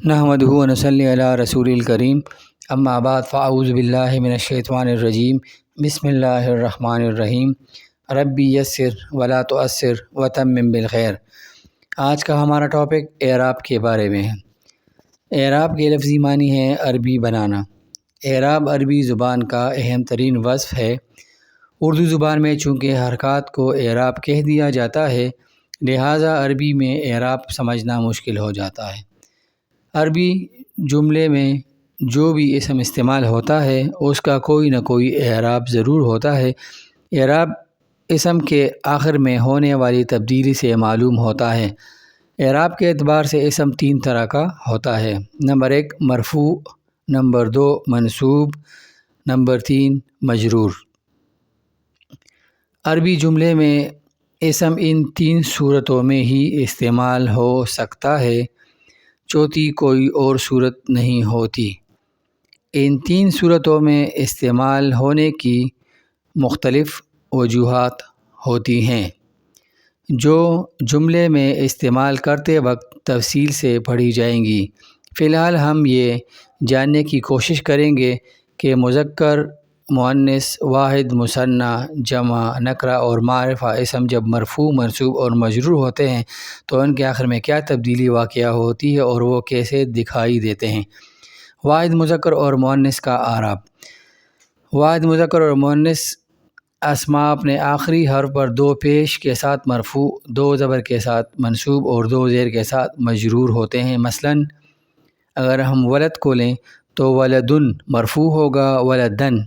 نحمدہ و نصلی علی رسول الکریم اما بعد فاعوذ باللہ من الشیطان الرجیم بسم اللہ الرحمن الرحیم ربی یسر ولا تعسر وتمم بالخیر۔ آج کا ہمارا ٹاپک اعراب کے بارے میں ہے۔ اعراب کے لفظی معنی ہے عربی بنانا۔ اعراب عربی زبان کا اہم ترین وصف ہے۔ اردو زبان میں چونکہ حرکات کو اعراب کہہ دیا جاتا ہے، لہٰذا عربی میں اعراب سمجھنا مشکل ہو جاتا ہے۔ عربی جملے میں جو بھی اسم استعمال ہوتا ہے اس کا کوئی نہ کوئی اعراب ضرور ہوتا ہے۔ اعراب اسم کے آخر میں ہونے والی تبدیلی سے معلوم ہوتا ہے۔ اعراب کے اعتبار سے اسم تین طرح کا ہوتا ہے۔ نمبر 1 مرفوع، نمبر 2 منصوب، نمبر 3 مجرور۔ عربی جملے میں اسم ان تین صورتوں میں ہی استعمال ہو سکتا ہے، چوتھی کوئی اور صورت نہیں ہوتی۔ ان تین صورتوں میں استعمال ہونے کی مختلف وجوہات ہوتی ہیں، جو جملے میں استعمال کرتے وقت تفصیل سے پڑھی جائیں گی۔ فی الحال ہم یہ جاننے کی کوشش کریں گے کہ مذکر، مؤنث، واحد، مثنیٰ، جمع، نکرہ اور معرفہ اسم جب مرفوع، منصوب اور مجرور ہوتے ہیں تو ان کے آخر میں کیا تبدیلی واقع ہوتی ہے اور وہ کیسے دکھائی دیتے ہیں۔ واحد مذکر اور مؤنث کا اعراب۔ واحد مذکر اور مؤنث اسماء اپنے آخری حرف پر 2 پیش کے ساتھ مرفوع، 2 زبر کے ساتھ منصوب اور 2 زیر کے ساتھ مجرور ہوتے ہیں۔ مثلاً اگر ہم ولد کو لیں تو ولدن مرفوع ہوگا، ولدن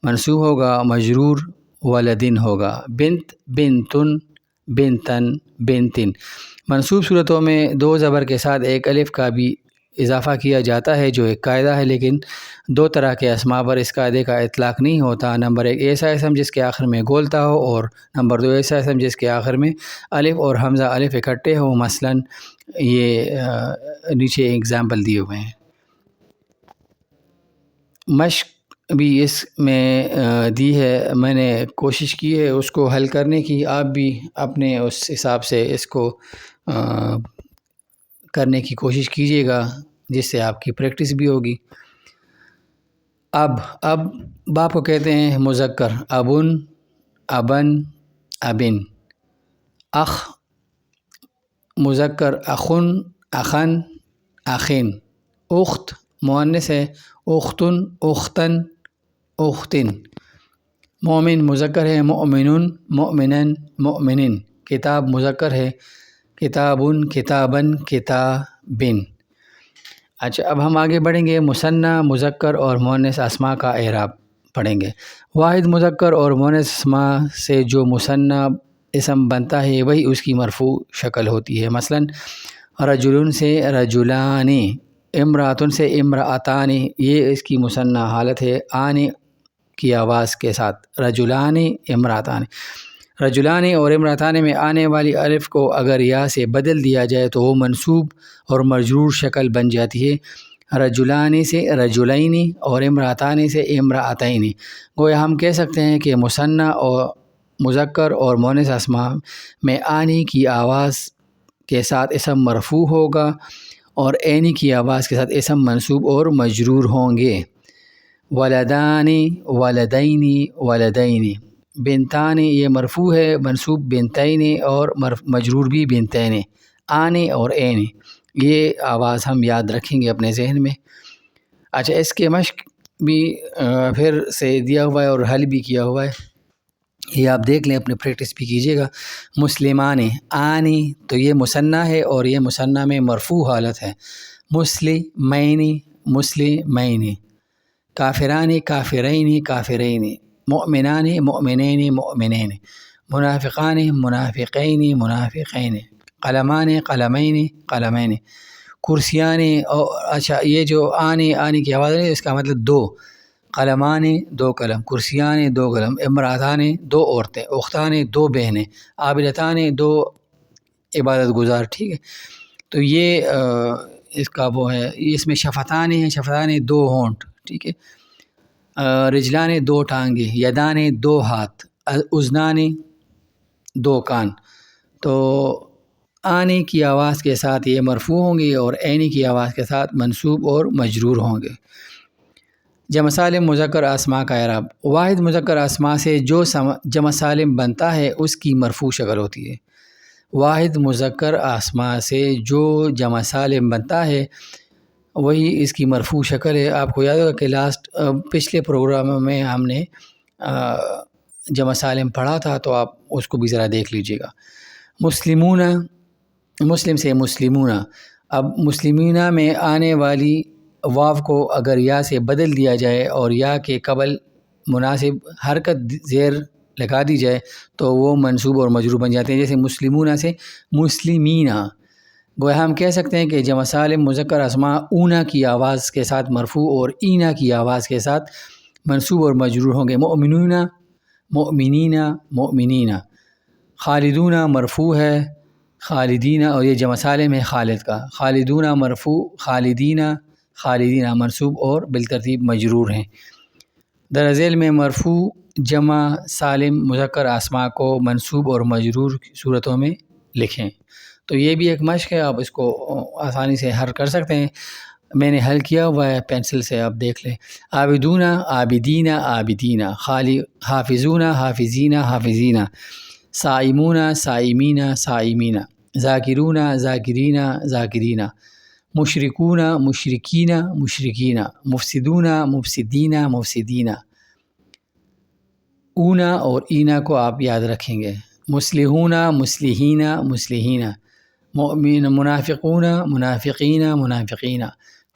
منصوب ہوگا، مجرور ولدن ہوگا۔ بنت بنتن، بنتن بنتن۔ منصوب صورتوں میں 2 زبر کے ساتھ ایک الف کا بھی اضافہ کیا جاتا ہے، جو ایک قاعدہ ہے، لیکن 2 طرح کے اسماء پر اس قاعدے کا اطلاق نہیں ہوتا۔ نمبر 1 ایسا اسم جس کے آخر میں گولتا ہو، اور نمبر 2 ایسا اسم جس کے آخر میں الف اور حمزہ الف اکٹھے ہوں۔ مثلاً یہ نیچے ایگزامپل دیے ہوئے ہیں۔ مشق بھی اس میں دی ہے، میں نے کوشش کی ہے اس کو حل کرنے کی، آپ بھی اپنے اس حساب سے اس کو کرنے کی کوشش کیجیے گا، جس سے آپ کی پریکٹس بھی ہوگی۔ اب باپ کو کہتے ہیں مذکر، ابن، ابن، ابن۔ اخ مذکر، اخن، اخن، اخن۔ اخت مؤنث ہے، اختن، اختن، اختن۔ مومن مذکر ہے، مؤمن، مؤمنن، مؤمنن۔ کتاب مذکر ہے، کتابن، کتابن، کتابن۔ اچھا، اب ہم آگے بڑھیں گے، مثنیٰ مذکر اور مؤنث اسماء کا اعراب پڑھیں گے۔ واحد مذکر اور مؤنث اسماء سے جو مثنیٰ اسم بنتا ہے وہی اس کی مرفوع شکل ہوتی ہے۔ مثلاً رجل سے رجلان، امرأۃ سے امرأتان، یہ اس کی مثنیٰ حالت ہے آنے کی آواز کے ساتھ، رجلان، امرأتان۔ رجلان اور امرأتان میں آنے والی الف کو اگر یا سے بدل دیا جائے تو وہ منصوب اور مجرور شکل بن جاتی ہے۔ رجلان سے رجلین اور امرأتان سے امرأتین۔ گویا ہم کہہ سکتے ہیں کہ مثنیٰ اور مذکر اور مؤنث اسماء میں آنے کی آواز کے ساتھ اسم مرفوع ہوگا اور عینی کی آواز کے ساتھ اسم منصوب اور مجرور ہوں گے۔ ولدان، ولدین، ولدین۔ بنتان یہ مرفوع ہے، منصوب بنتین اور مجرور بھی بنتین۔ آنے اور عین، یہ آواز ہم یاد رکھیں گے اپنے ذہن میں۔ اچھا، اس کے مشق بھی پھر سے دیا ہوا ہے اور حل بھی کیا ہوا ہے، یہ آپ دیکھ لیں، اپنے پریکٹس بھی کیجیے گا۔ مسلمان، آنی تو یہ مثنیٰ ہے اور یہ مثنیٰ میں مرفوع حالت ہے۔ مسلمین، مسلمین۔ کافران، کافرین، کافرین۔ مؤمنان، مؤمنین، مؤمنین۔ منافقان، منافقین، منافقین۔ قلمان، قلمین، قلمین۔ کرسیان، اچھا یہ جو آنے کی آواز ہے اس کا مطلب 2، قلمان 2 قلم، کرسیان 2 قلم، امرأتان 2 عورتیں، اختان 2 بہنیں، عابدتان 2 عبادت گزار۔ ٹھیک ہے، تو یہ اس کا وہ ہے، اس میں شفتان ہیں، شفتان 2 ہونٹ۔ ٹھیک ہے، رجلان 2 ٹانگیں، یدان 2 ہاتھ، اذنان 2 کان۔ تو آنے کی آواز کے ساتھ یہ مرفوع ہوں گے اور عینی کی آواز کے ساتھ منصوب اور مجرور ہوں گے۔ جمع سالم مذکر اسماء کا اعراب۔ واحد مذکر اسماء سے جو جمع سالم بنتا ہے اس کی مرفوع شکل ہوتی ہے۔ واحد مذکر اسماء سے جو جمع سالم بنتا ہے وہی اس کی مرفوع شکل ہے۔ آپ کو یاد ہوگا کہ پچھلے پروگراموں میں ہم نے جمع سالم پڑھا تھا، تو آپ اس کو بھی ذرا دیکھ لیجیے گا۔ مسلمون، مسلم سے مسلمون۔ اب مسلمینہ میں آنے والی واو کو اگر یا سے بدل دیا جائے اور یا کے قبل مناسب حرکت زیر لگا دی جائے تو وہ منصوب اور مجرور بن جاتے ہیں، جیسے مسلمون سے مسلمینہ۔ گویا ہم کہہ سکتے ہیں کہ جمع سالم مذکر اسماء اونا کی آواز کے ساتھ مرفوع اور اینا کی آواز کے ساتھ منصوب اور مجرور ہوں گے۔ مؤمنون، مؤمنین، مؤمنین۔ خالدون مرفوع ہے، خالدین، اور یہ جمع سالم ہے خالد کا۔ خالدون مرفوع، خالدین، خالدین منصوب اور بالترتیب مجرور ہیں۔ درج ذیل میں مرفوع جمع سالم مذکر اسماء کو منصوب اور مجرور صورتوں میں لکھیں۔ تو یہ بھی ایک مشق ہے، آپ اس کو آسانی سے حل کر سکتے ہیں۔ میں نے حل کیا ہوا ہے پینسل سے، آپ دیکھ لیں۔ عابدون، عابدین، عابدین۔ حافظون، حافظین، حافظین۔ صائمون، صائمین، صائمین۔ ذاکرون، ذاکرین، ذاکرین۔ مشرکون، مشرکین، مشرکین۔ مفسدون، مفسدین، مفسدین۔ اونا اور اینا کو آپ یاد رکھیں گے۔ مصلحون، مصلحین، مصلحین۔ مؤمن، منافقون، منافقین، منافقین۔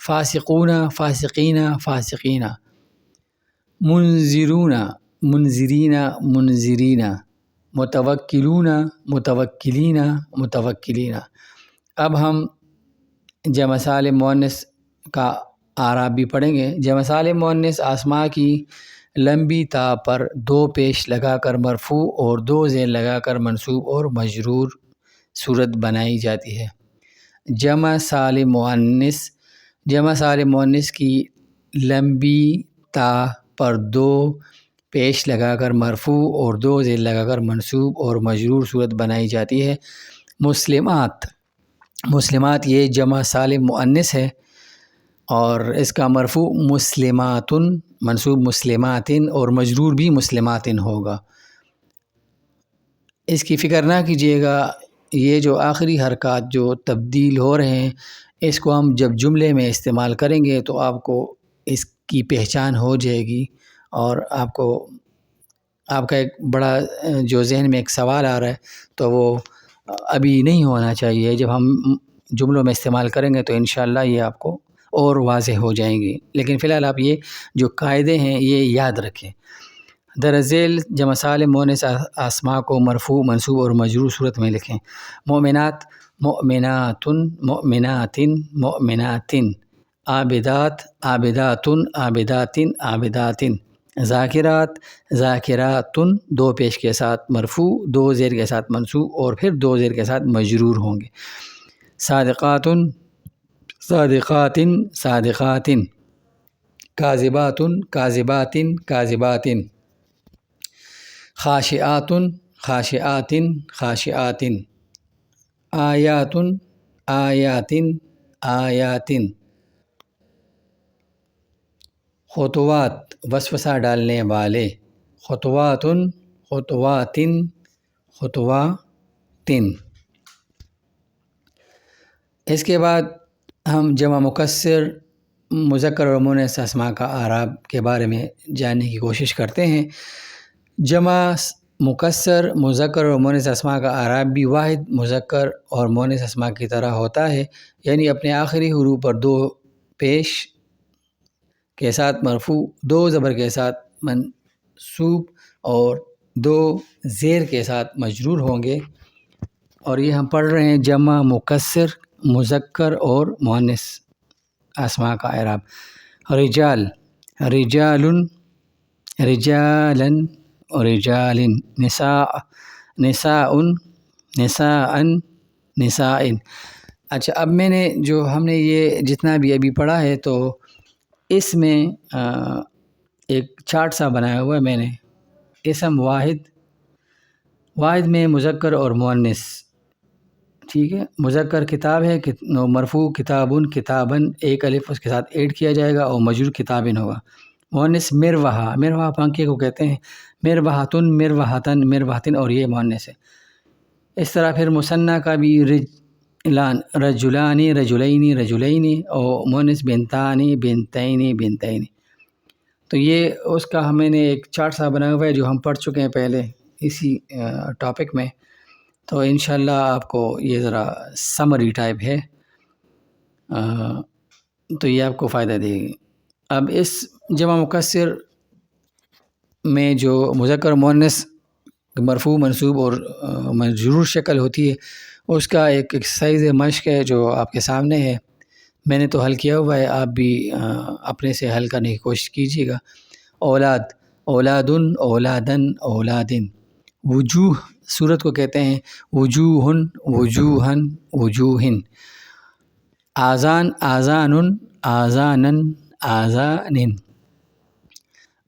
فاسقون، فاسقین، فاسقین۔ منذرون، منذرین، منذرین۔ متوکلون، متوکلین، متوکلین۔ اب ہم جمع سالم مؤنث کا اعراب بھی پڑھیں گے۔ جمع سالم مؤنث اسماء کی لمبی تا پر دو پیش لگا کر مرفوع اور دو زیر لگا کر منصوب اور مجرور صورت بنائی جاتی ہے۔ جمع سالم مؤنث، جمع سالم مؤنث کی لمبی تا پر دو پیش لگا کر مرفوع اور دو زیر لگا کر منصوب اور مجرور صورت بنائی جاتی ہے۔ مسلمات، مسلمات یہ جمع سالم مؤنث ہے اور اس کا مرفوع مسلماتن، منصوب مسلماتن اور مجرور بھی مسلماتن ہوگا۔ اس کی فکر نہ کیجیے گا، یہ جو آخری حرکات جو تبدیل ہو رہے ہیں اس کو ہم جب جملے میں استعمال کریں گے تو آپ کو اس کی پہچان ہو جائے گی، اور آپ کا ایک بڑا جو ذہن میں ایک سوال آ رہا ہے تو وہ ابھی نہیں ہونا چاہیے۔ جب ہم جملوں میں استعمال کریں گے تو انشاءاللہ یہ آپ کو اور واضح ہو جائیں گی، لیکن فی الحال آپ یہ جو قاعدے ہیں یہ یاد رکھیں۔ درج ذیل جمع سالم مؤنث اسماء کو مرفوع، منصوب اور مجرور صورت میں لکھیں۔ مؤمنات، مؤمنات، مؤمنات، مؤمنات۔ عابدات، عابدات، عابدات، عابدات۔ ذاکرات، ذاکرات، دو پیش کے ساتھ مرفوع، دو زیر کے ساتھ منصوب اور پھر دو زیر کے ساتھ مجرور ہوں گے۔ صادقات، صادقات، صادقات۔ کاذبات، کاذبات، کاذبات۔ خاشعات، خاشعات، خاشعات۔ آیات، آیات، آیات۔ خطوات وسوسہ ڈالنے والے، خطوات، خطوات، خطوات۔ اس کے بعد ہم جمع مکسر مذکر اور مؤنث اسماء کا اعراب کے بارے میں جاننے کی کوشش کرتے ہیں۔ جمع مکسر مذکر اور مؤنث اسماء کا اعراب بھی واحد مذکر اور مؤنث اسماء کی طرح ہوتا ہے، یعنی اپنے آخری حروف پر دو پیش کے ساتھ مرفوع، دو زبر کے ساتھ منصوب اور دو زیر کے ساتھ مجرور ہوں گے۔ اور یہ ہم پڑھ رہے ہیں جمع مکسر مذکر اور مؤنث اسماء کا اعراب۔ رجال، رجال، رجالا، رجال۔ نساء، نساء، نساء، نساء۔ اچھا، اب میں نے ہم نے یہ جتنا بھی ابھی پڑھا ہے تو اس میں ایک چارٹ سا بنایا ہوا ہے میں نے۔ اسم واحد، واحد میں مذکر اور مؤنث ٹھیک ہے. مذکر کتاب ہے، مرفوع کتابن کتابن، ایک الف اس کے ساتھ ایڈ کیا جائے گا اور مجرور کتابن ہوگا. مؤنث مروحہ، مروحہ پنکھے کو کہتے ہیں. مروحتن مروحتن مروحتن، اور یہ مؤنث ہے. اس طرح پھر مثنیٰ کا بھی رجلان رجلانی رجلینی رجلینی، اور مؤنث بنتانی بنتینی بنتینی. تو یہ اس کا ہمیں نے ایک چارٹ سا بنا ہوا ہے جو ہم پڑھ چکے ہیں پہلے اسی ٹاپک میں. تو انشاءاللہ آپ کو یہ ذرا سمری ٹائپ ہے، تو یہ آپ کو فائدہ دے گی. اب اس جمع مکسر میں جو مذکر مؤنث مرفوع منصوب اور مجرور شکل ہوتی ہے، اس کا ایک ایکسرسائز مشق ہے جو آپ کے سامنے ہے. میں نے تو حل کیا ہوا ہے، آپ بھی اپنے سے حل کرنے کی کوشش کیجیے گا. اولاد، اولادن اولادن اولادن. وجوہ صورت کو کہتے ہیں وجوہن وجوہن وجوہن. آذان آذان آذانن آذانن.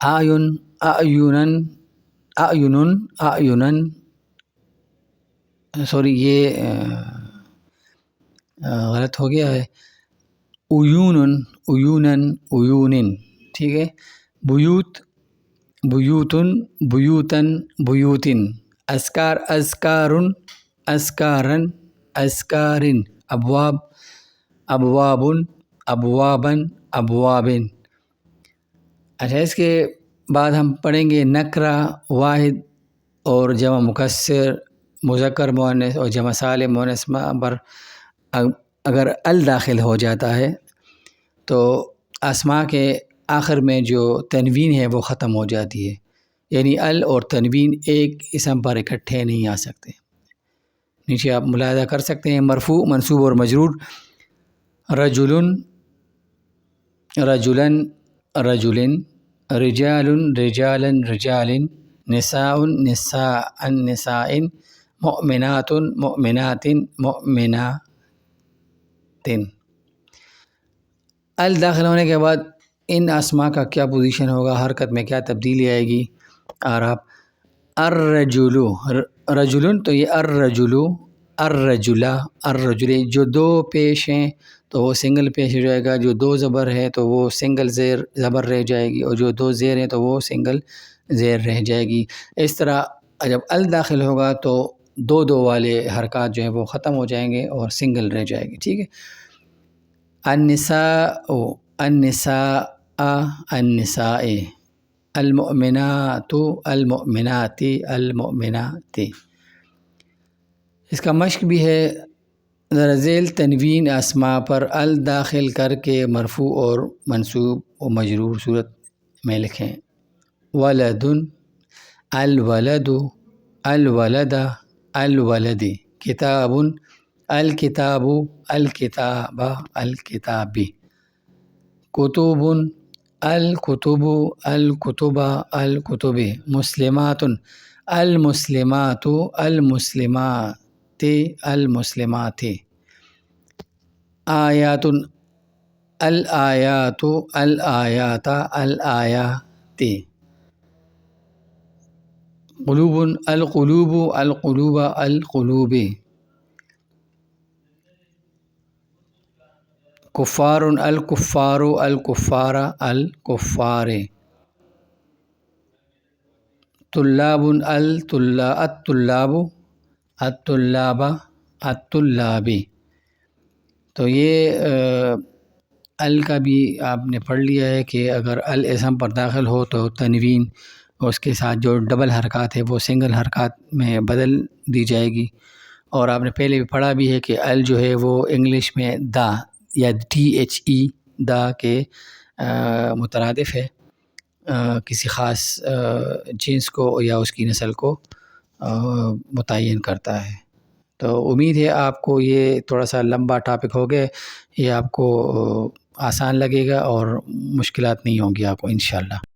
اعین اعینن اعینن اعینن. سوری یہ غلط ہو گیا ہے. عیونن عیونن عیونن. ٹھیک ہے. بیوت بیوتن بیوتن بیوتن. اذکار اذکارن اذکارن اذکارن. ابواب ابوابن ابوابن ابوابن. اچھا، اس کے بعد ہم پڑھیں گے نکرہ، واحد اور جمع مکسر، مذکر مؤنث اور جمع سالم مؤنث پر اگر ال داخل ہو جاتا ہے تو اسماء کے آخر میں جو تنوین ہے وہ ختم ہو جاتی ہے. یعنی ال اور تنوین ایک اسم پر اکٹھے نہیں آ سکتے. نیچے آپ ملاحظہ کر سکتے ہیں. مرفوع منصوب اور مجرور: رجلن رجلن رجلن، رجال رجالن رجالن، نساء نساء نساء، مؤمنات مؤمنات مؤمنات. ال داخل ہونے کے بعد ان اسماء کا کیا پوزیشن ہوگا، حرکت میں کیا تبدیلی آئے گی. اور آپ الرجلو رجلن، تو یہ الرجلو الرجلہ الرجلے، جو دو پیش ہیں تو وہ سنگل پیش ہو جائے گا، جو دو زبر ہے تو وہ سنگل زیر زبر رہ جائے گی، اور جو دو زیر ہیں تو وہ سنگل زیر رہ جائے گی. اس طرح جب ال داخل ہوگا تو دو دو والے حرکات جو ہیں وہ ختم ہو جائیں گے اور سنگل رہ جائے گی. ٹھیک ہے. النساء النساء النساء، المؤمنات المؤمنات المؤمنات. اس کا مشق بھی ہے. ذرا ذیل تنوین اسماء پر ال داخل کر کے مرفوع اور منصوب و مجرور صورت میں لکھیں. ولد الولد الولد الولد. کتاب الکتاب الکتاب الکتاب. کتب الکتب الکتب الکتب. مسلمات المسلمات المسلمات المسلمات. آیات الآیات الآیات الآیات. قلوب القلوب القلوب القلوب. کفار الکفار الکفار الکفار. طلاب الطلاب الطلاب الطلاب. تو یہ ال کا بھی آپ نے پڑھ لیا ہے کہ اگر ال اسم پر داخل ہو تو تنوین اس کے ساتھ جو ڈبل حرکات ہے وہ سنگل حرکات میں بدل دی جائے گی. اور آپ نے پہلے بھی پڑھا بھی ہے کہ ال جو ہے وہ انگلش میں دا یا THE دا کے مترادف ہے، کسی خاص جنس کو یا اس کی نسل کو متعین کرتا ہے. تو امید ہے آپ کو یہ تھوڑا سا لمبا ٹاپک ہو گیا، یہ آپ کو آسان لگے گا اور مشکلات نہیں ہوں گی آپ کو انشاءاللہ.